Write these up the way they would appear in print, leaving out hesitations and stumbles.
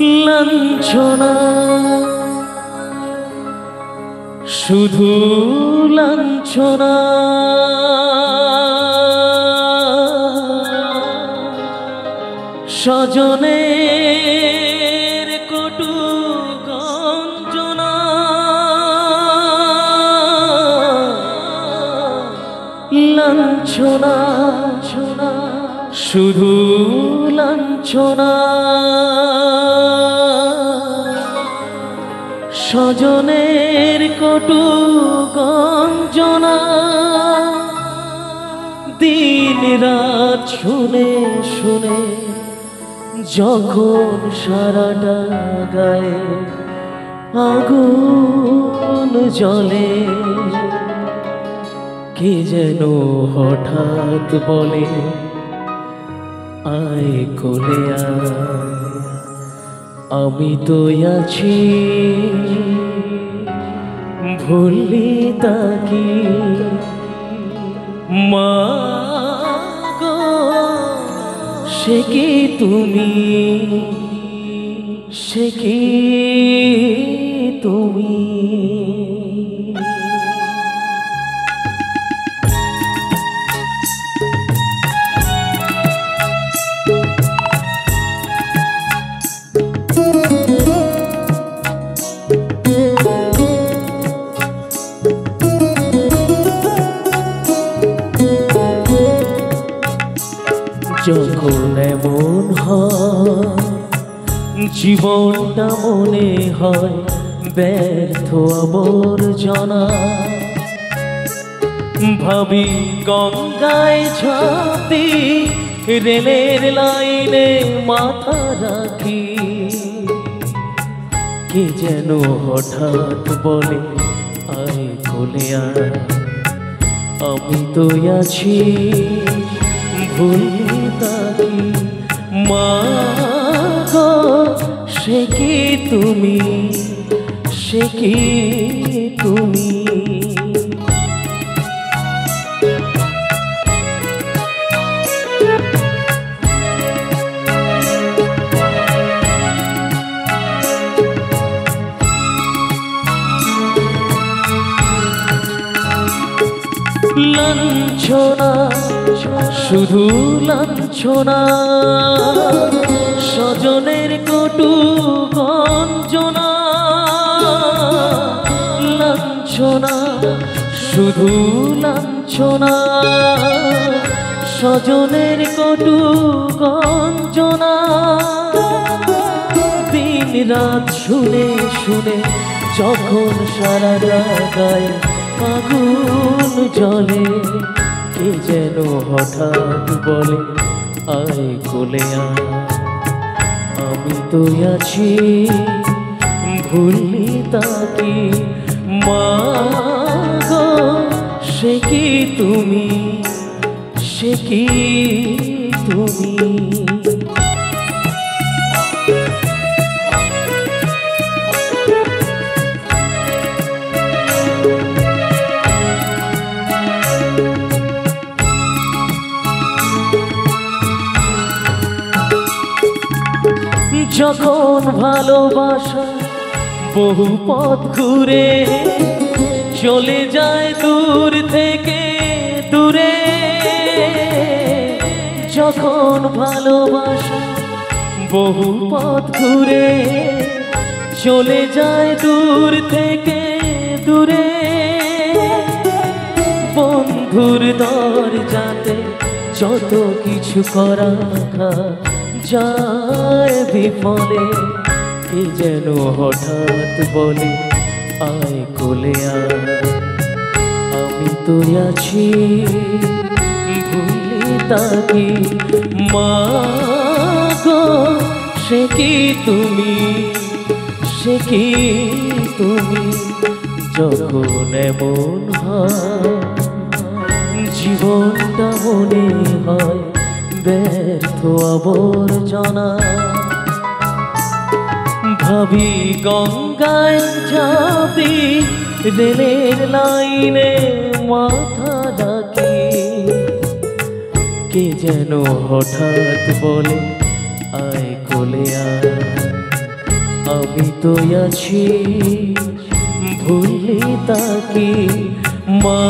লাঞ্ছনা শুধু লাঞ্ছনা স্বজনের কটু গঞ্জনা লাঞ্ছনা শুধু লাঞ্ছনা স্বজনের কটু গঞ্জনা দিন রাত শুনে শুনে যখন সারাটা গায়ে আগুন জ্বলে কে যেন হঠাৎ বলে আয় কোলে আয় আমি তো আছি ভুললি তাকি মা গো সে কি তুমি সে কি তুমি যখন এমন হয় জীবনটা মনে হয় ব্যর্থ আবর্জনা ভাবি গঙ্গায় ঝাঁপি রেলের লাইনে মাথা রাখি কে যেন হঠাৎ বলে আয় কোলে আয় আমি তো আছি ভুললি তাকি মা গো সে কি তুমি সে কি তুমি লাঞ্ছনা শুধু লাঞ্ছনা স্বজনের কটু গঞ্জনা লাঞ্ছনা শুধু লাঞ্ছনা স্বজনের কটু গঞ্জনা দিন রাত শুনে শুনে যখন সারা গায়ে আগুন জ্বলে কে যেন হঠাৎ বলে আয় কোলে আয় আমি তো আছি ভুললি তাকি মা গো সে কি তুমি সে কি তুমি যখন ভালোবাসা বহু পথ ঘুরে চলে যায় দূর থেকে দূরে যখন ভালোবাসা বহু পথ ঘুরে চলে যায় দূর থেকে দূরে বন্ধুর দরজাতে যত কিছু করা যায় বিফলে কে যেন হঠাৎ বলে আয় কোলে আয় আমি তো আছি ভুললি তাকি মা গো সে কি তুমি সে কি তুমি যখন এমন হয় জীবনটা মনে হয় ব্যর্থ আবর্জনা ভাবি গঙ্গায় ঝাঁপি রেলের লাইনে মাথা রাখি কে যেন হঠাৎ বলে আয় কোলে আয় আমি তো আছি ভুলি তাকে মা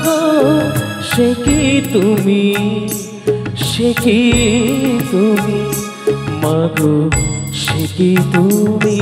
গো, সে কি তুমি, সে কি তুমি, মা গো সে কি তুমি।